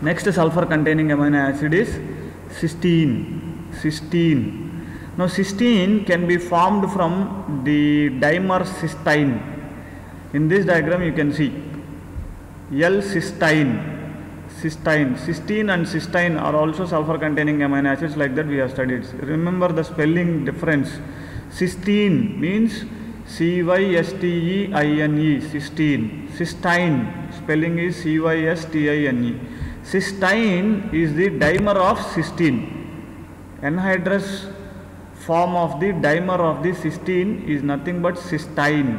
Next sulfur containing amino acid is cysteine. Cysteine. Now cysteine can be formed from the dimer cysteine. In this diagram you can see L-cysteine. Cysteine and cysteine are also sulfur containing amino acids, like that we have studied. Remember the spelling difference. Cysteine means C-Y-S-T-E-I-N-E, cysteine. Cysteine spelling is C-Y-S-T-I-N-E. Cysteine is the dimer of cysteine. Anhydrous form of the dimer of the cysteine is nothing but cysteine.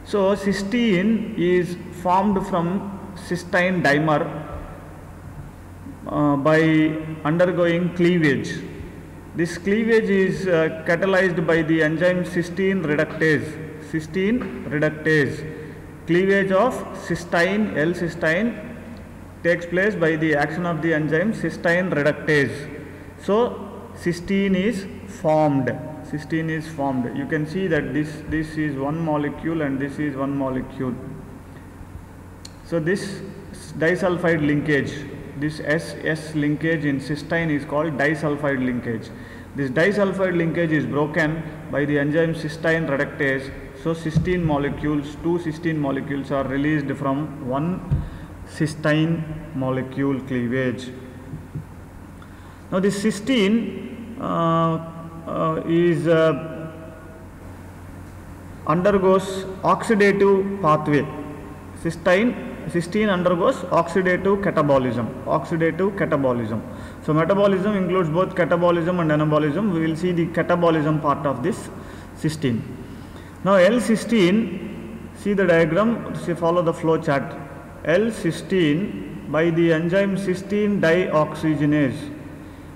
So cysteine is formed from cysteine dimer by undergoing cleavage. This cleavage is catalyzed by the enzyme cysteine reductase. Cysteine reductase. Cleavage of cysteine, L-cysteine, takes place by the action of the enzyme cysteine reductase. So cysteine is formed. Cysteine is formed. You can see that this is one molecule and this is one molecule. So this disulfide linkage, this SS linkage in cysteine is called disulfide linkage. This disulfide linkage is broken by the enzyme cysteine reductase. So cysteine molecules, two cysteine molecules are released from one cysteine molecule cleavage. Now this cysteine undergoes oxidative pathway. Cysteine undergoes oxidative catabolism. So metabolism includes both catabolism and anabolism. We will see the catabolism part of this cysteine. Now L-cysteine, see the diagram, follow the flow chart. L-cysteine by the enzyme cysteine dioxygenase.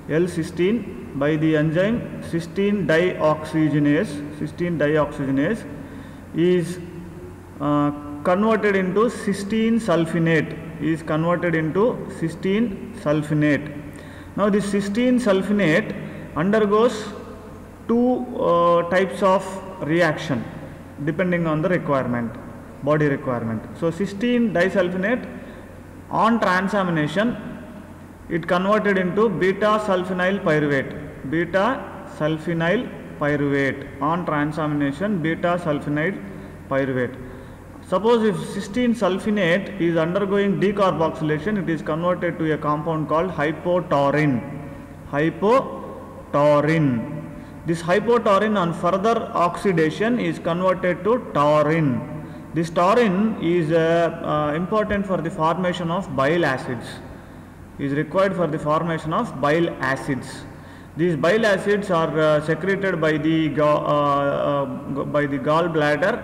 L-cysteine by the enzyme cysteine dioxygenase is converted into cysteine sulfinate. Now this cysteine sulfinate undergoes two types of reaction depending on the requirement, body requirement. So cysteine disulfinate on transamination it converted into beta sulfinyl pyruvate. On transamination beta sulfinyl pyruvate. Suppose if cysteine sulfinate is undergoing decarboxylation, it is converted to a compound called hypotaurine. This hypotaurine on further oxidation is converted to taurine. This taurine is important for the formation of bile acids. Is required for the formation of bile acids. These bile acids are secreted by the gallbladder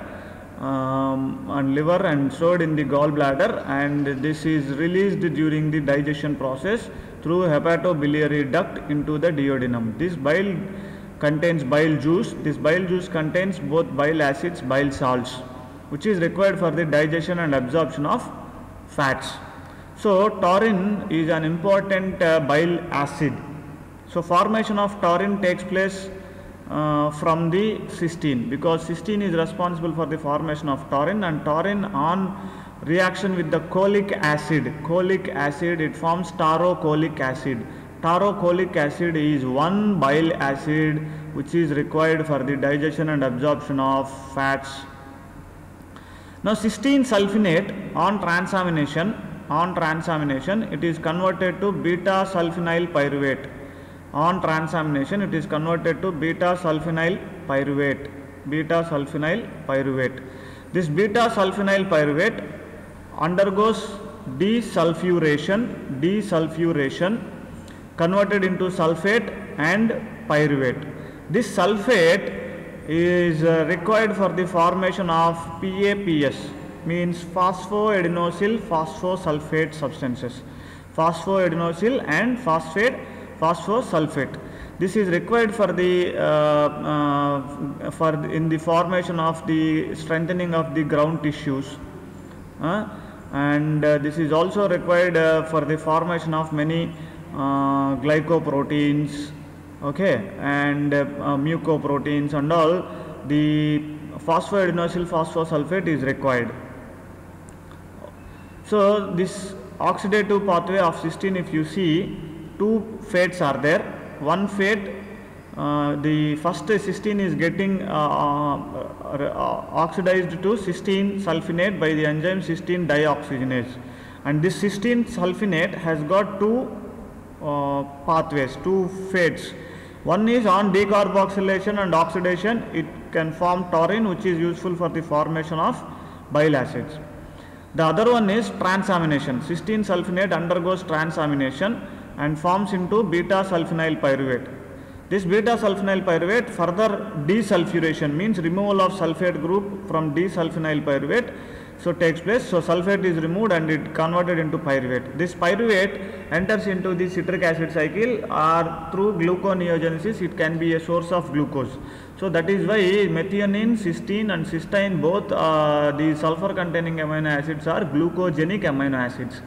and liver and stored in the gallbladder, and this is released during the digestion process through hepatobiliary duct into the duodenum. This bile contains bile juice. This bile juice contains both bile acids, bile salts, which is required for the digestion and absorption of fats. So taurine is an important bile acid. So formation of taurine takes place from the cysteine, because cysteine is responsible for the formation of taurine, and taurine on reaction with the cholic acid it forms taurocholic acid. Taurocholic acid is one bile acid which is required for the digestion and absorption of fats. Now cysteine sulfinate on transamination it is converted to beta sulfinyl pyruvate. On transamination it is converted to beta sulfinyl pyruvate. This beta sulfinyl pyruvate undergoes desulfuration converted into sulfate and pyruvate. This sulfate is required for the formation of PAPS, means phosphoadenosyl phosphosulfate substances. Phosphoadenosyl and phosphosulfate. This is required for the in the formation of the strengthening of the ground tissues, and this is also required for the formation of many glycoproteins, and mucoproteins and all. The phosphoadenosyl phosphosulfate is required. So this oxidative pathway of cysteine, if you see, two fates are there. One fate, the first cysteine is getting oxidized to cysteine sulfinate by the enzyme cysteine dioxygenase, and this cysteine sulfinate has got two pathways, two fates. One is on decarboxylation and oxidation, it can form taurine, which is useful for the formation of bile acids. The other one is transamination. Cysteine sulfinate undergoes transamination and forms into beta sulfonyl pyruvate. This beta sulfonyl pyruvate further desulfuration, means removal of sulfate group from desulfonyl pyruvate, so takes place. So sulfate is removed and it converted into pyruvate. This pyruvate enters into the citric acid cycle, or through gluconeogenesis it can be a source of glucose. So that is why methionine, cysteine and cysteine, both the sulfur containing amino acids are glucogenic amino acids.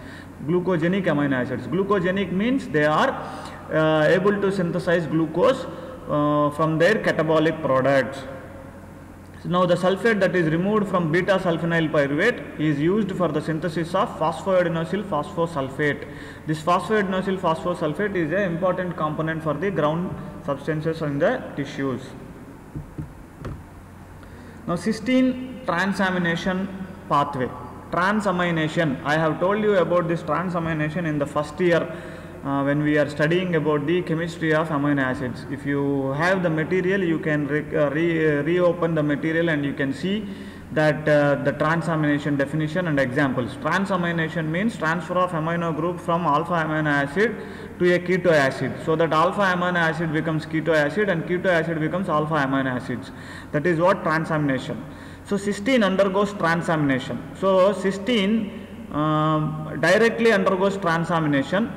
Glucogenic amino acids. Glucogenic means they are able to synthesize glucose from their catabolic products. Now the sulfate that is removed from beta sulfonyl pyruvate is used for the synthesis of phosphoadenosyl phosphosulfate. This phosphoadenosyl phosphosulfate is an important component for the ground substances in the tissues. Now cysteine transamination pathway. Transamination, I have told you about this transamination in the first year when we are studying about the chemistry of amino acids. If you have the material, you can reopen the material and you can see that the transamination definition and examples. Transamination means transfer of amino group from alpha amino acid to a keto acid, so that alpha amino acid becomes keto acid and keto acid becomes alpha amino acids. That is what transamination. So cysteine undergoes transamination. So cysteine directly undergoes transamination.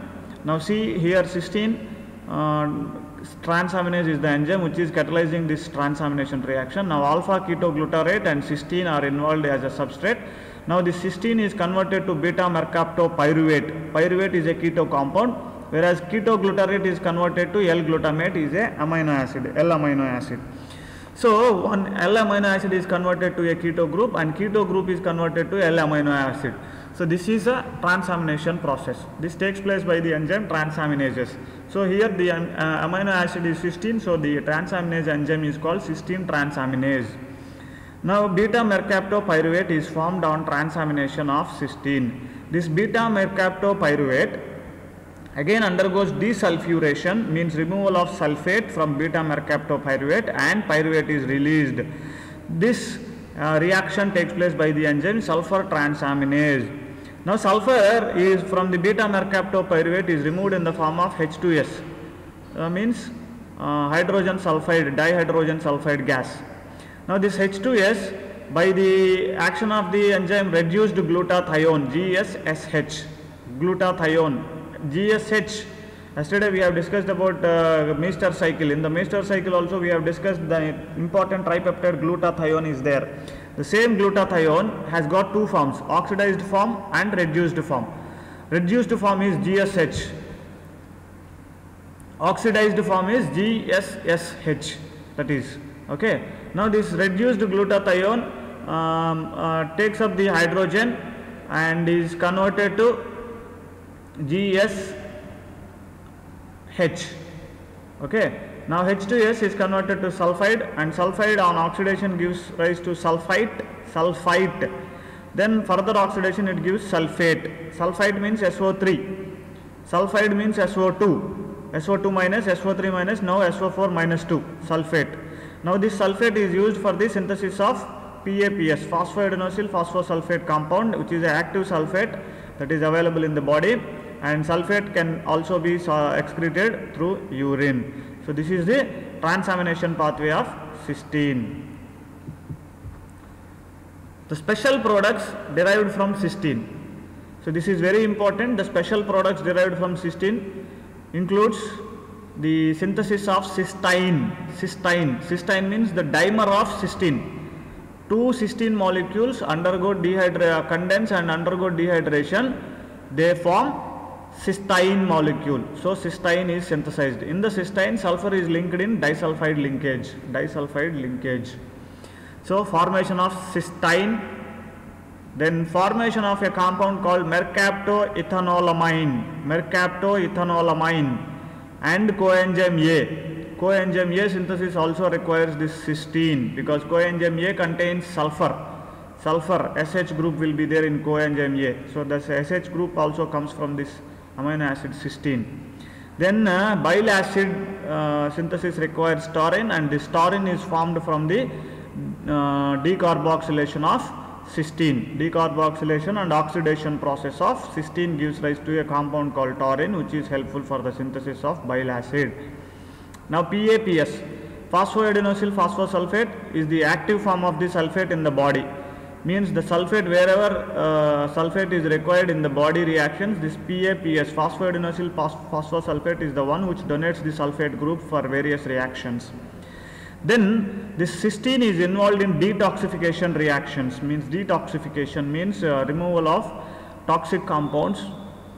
Now see here, cysteine transaminase is the enzyme which is catalyzing this transamination reaction. Now alpha ketoglutarate and cysteine are involved as a substrate. Now this cysteine is converted to beta mercaptopyruvate. Pyruvate is a keto compound, whereas ketoglutarate is converted to L-glutamate, is a amino acid, L-amino acid. So one L-amino acid is converted to a keto group and keto group is converted to L-amino acid. So this is a transamination process. This takes place by the enzyme transaminases. So here the amino acid is cysteine, so the transaminase enzyme is called cysteine transaminase. Now beta mercaptopyruvate is formed on transamination of cysteine. This beta mercaptopyruvate again undergoes desulfuration, means removal of sulfate from beta mercaptopyruvate, and pyruvate is released. This reaction takes place by the enzyme sulfur transaminase. Now sulfur is from the beta mercaptopyruvate is removed in the form of H2S, means hydrogen sulfide, dihydrogen sulfide gas. Now this H2S, by the action of the enzyme reduced glutathione, GSSH, glutathione, GSH. Yesterday we have discussed about Meester cycle. In the Meester cycle also we have discussed the important tripeptide glutathione is there. The same glutathione has got two forms, oxidized form and reduced form. Reduced form is GSH. Oxidized form is GSSH. That is okay. Now this reduced glutathione takes up the hydrogen and is converted to GSH. Okay. Now H2S is converted to sulfide, and sulfide on oxidation gives rise to sulfite. Then further oxidation it gives sulfate. Sulfite means SO3. Sulfide means SO2. SO2 minus, SO3 minus, now SO4 minus 2, sulfate. Now this sulfate is used for the synthesis of PAPS, phosphoadenosyl phosphosulfate compound, which is an active sulfate that is available in the body, and sulfate can also be excreted through urine. So this is the transamination pathway of cysteine. The special products derived from cysteine. So this is very important. The special products derived from cysteine includes the synthesis of cysteine. Cysteine means the dimer of cysteine. Two cysteine molecules undergo condense and undergo dehydration. They form cysteine molecule. So cysteine is synthesized. In the cysteine, sulfur is linked in disulfide linkage. So formation of cysteine, Then formation of a compound called mercaptoethanolamine and coenzyme A. Coenzyme A synthesis also requires this cysteine because coenzyme A contains sulfur. Sulfur SH group will be there in coenzyme A. So the SH group also comes from this amino acid cysteine. Then bile acid synthesis requires taurine, and this taurine is formed from the decarboxylation of cysteine. Decarboxylation and oxidation process of cysteine gives rise to a compound called taurine, which is helpful for the synthesis of bile acid. Now PAPS, phosphoadenosyl phosphosulfate, is the active form of the sulfate in the body. Means the sulfate, wherever sulfate is required in the body reactions, this PAPS, phosphoadenosyl phosphosulfate, is the one which donates the sulfate group for various reactions. Then this cysteine is involved in detoxification reactions. Means detoxification means removal of toxic compounds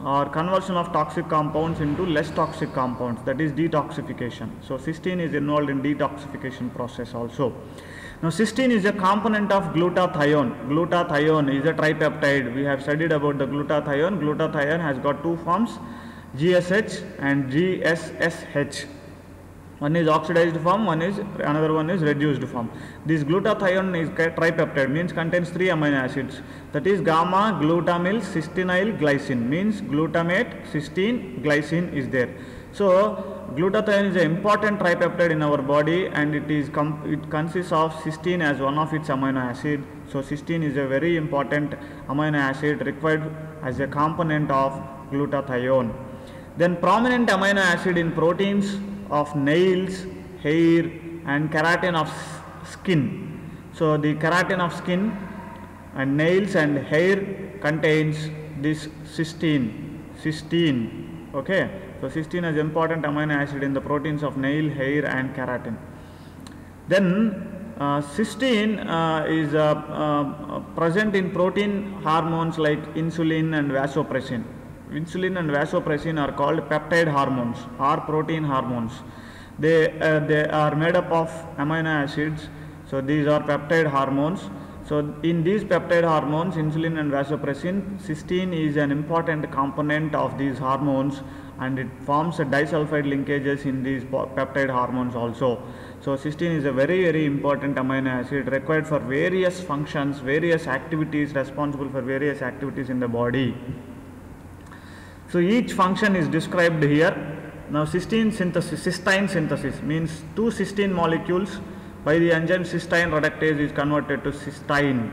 or conversion of toxic compounds into less toxic compounds, that is detoxification. So cysteine is involved in detoxification process also. Now cysteine is a component of glutathione. Glutathione is a tripeptide. We have studied about the glutathione. Glutathione has got two forms, GSH and GSSH. One is oxidized form, another one is reduced form. This glutathione is tripeptide, means contains 3 amino acids, that is gamma glutamyl cysteanyl glycine, means glutamate, cysteine, glycine is there. So glutathione is an important tripeptide in our body, and it consists of cysteine as one of its amino acid. So cysteine is a very important amino acid required as a component of glutathione. Then prominent amino acid in proteins of nails, hair and keratin of skin. So the keratin of skin and nails and hair contains this cysteine. Okay, so cysteine is important amino acid in the proteins of nail, hair and keratin. Then cysteine is present in protein hormones like insulin and vasopressin. Insulin and vasopressin are called peptide hormones or protein hormones. They are made up of amino acids. So these are peptide hormones. So in these peptide hormones, insulin and vasopressin, cysteine is an important component of these hormones, and it forms a disulfide linkages in these peptide hormones also. So cysteine is a very, very important amino acid required for various functions, various activities, responsible for various activities in the body. So each function is described here. Now cysteine synthesis means 2 cysteine molecules by the enzyme cysteine reductase is converted to cysteine.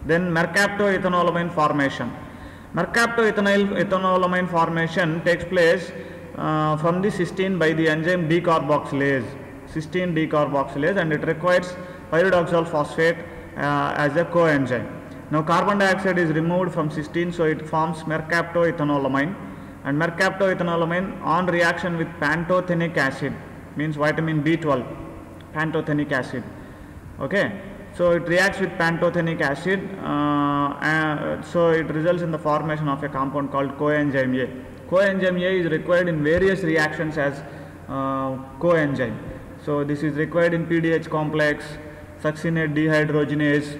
Then mercaptoethanolamine formation. Mercaptoethanolamine formation takes place from the cysteine by the enzyme decarboxylase, cysteine decarboxylase, and it requires pyridoxal phosphate as a coenzyme. Now carbon dioxide is removed from cysteine, so it forms mercaptoethanolamine, and mercaptoethanolamine on reaction with pantothenic acid, means vitamin B12, pantothenic acid. Okay, so it reacts with pantothenic acid, so it results in the formation of a compound called coenzyme A. Coenzyme A is required in various reactions as coenzyme. So this is required in PDH complex, succinate dehydrogenase,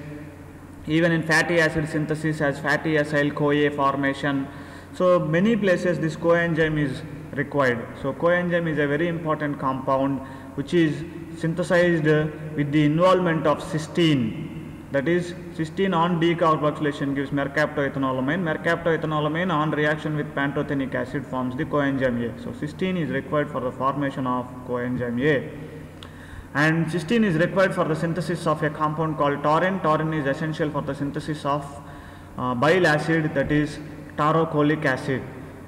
even in fatty acid synthesis as fatty acyl CoA formation. So many places this coenzyme is required. So coenzyme is a very important compound which is synthesized with the involvement of cysteine. That is, cysteine on decarboxylation gives mercaptoethanolamine. Mercaptoethanolamine on reaction with pantothenic acid forms the coenzyme A. So cysteine is required for the formation of coenzyme A. And cysteine is required for the synthesis of a compound called taurine. Taurine is essential for the synthesis of bile acid, that is taurocholic acid.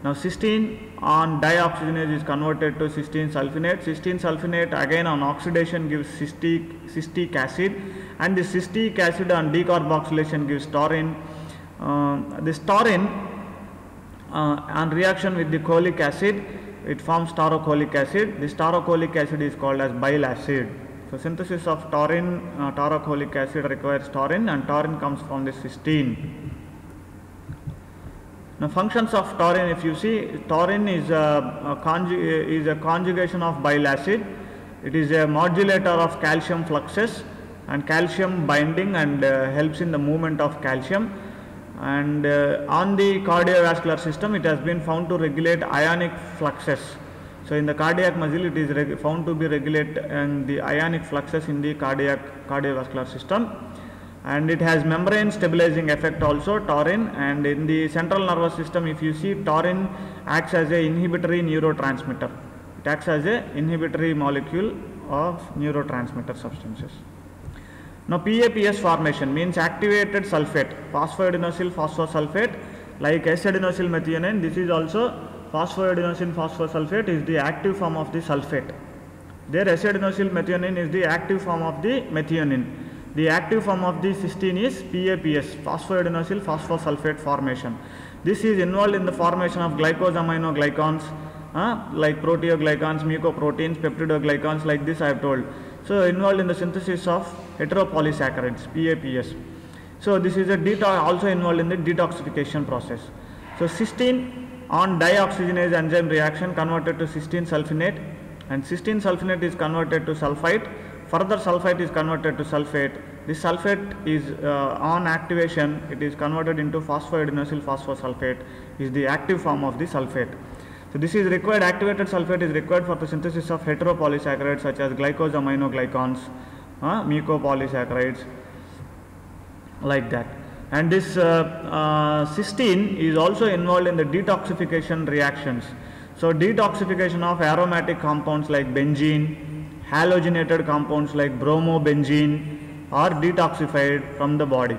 Now cysteine on dioxygenase is converted to cysteine sulfonate. Cysteine sulfonate again on oxidation gives cystic acid, and the cystic acid on decarboxylation gives taurine. This taurine on reaction with the cholic acid, it forms taurocholic acid. This taurocholic acid is called as bile acid. So synthesis of taurine, taurocholic acid requires taurine, and taurine comes from the cysteine. Now functions of taurine, if you see, taurine is a conjugation of bile acid. It is a modulator of calcium fluxes and calcium binding, and helps in the movement of calcium. And on the cardiovascular system, it has been found to regulate ionic fluxes. So in the cardiac muscle, it is found to be regulate the ionic fluxes in the cardiovascular system, and it has membrane stabilizing effect also, taurine. And in the central nervous system, if you see, taurine acts as a inhibitory neurotransmitter. It acts as a inhibitory molecule of neurotransmitter substances. Now PAPS formation means activated sulfate, phosphoadenosyl phosphosulfate, like S-adenosyl methionine. This is also phosphoadenosyl phosphosulfate is the active form of the sulfate. There S-adenosyl methionine is the active form of the methionine. The active form of the cysteine is PAPS, phosphoadenosyl phosphosulfate formation. This is involved in the formation of glycosaminoglycans, like proteoglycans, mucoproteins, peptidoglycans, like this I have told. So involved in the synthesis of heteropolysaccharides, PAPS. So this is also involved in the detoxification process. So cysteine on dioxygenase enzyme reaction converted to cysteine sulfonate, and cysteine sulfonate is converted to sulfite. Further sulfite is converted to sulfate. This sulfate is on activation, it is converted into phosphoadenosyl phosphosulfate, is the active form of the sulfate. So this is required, activated sulfate is required for the synthesis of heteropolysaccharides such as glycosaminoglycans, mucopolysaccharides, like that. And this cysteine is also involved in the detoxification reactions. So detoxification of aromatic compounds like benzene, halogenated compounds like bromobenzene are detoxified from the body.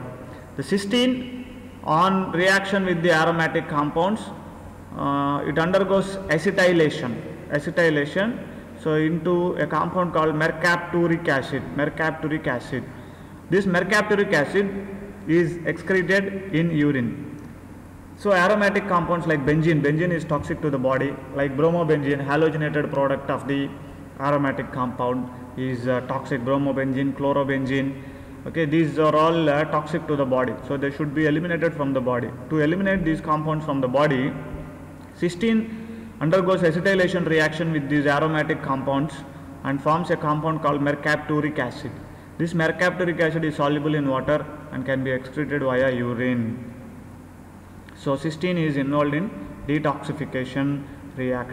The cysteine on reaction with the aromatic compounds, it undergoes acetylation, so into a compound called mercapturic acid. This mercapturic acid is excreted in urine. So aromatic compounds like benzene is toxic to the body, like bromobenzene, halogenated product of the aromatic compound, is toxic. Bromobenzene, chlorobenzene, okay, these are all toxic to the body, so they should be eliminated from the body. To eliminate these compounds from the body, cysteine undergoes acetylation reaction with these aromatic compounds and forms a compound called mercapturic acid. This mercapturic acid is soluble in water and can be excreted via urine. So cysteine is involved in detoxification reaction.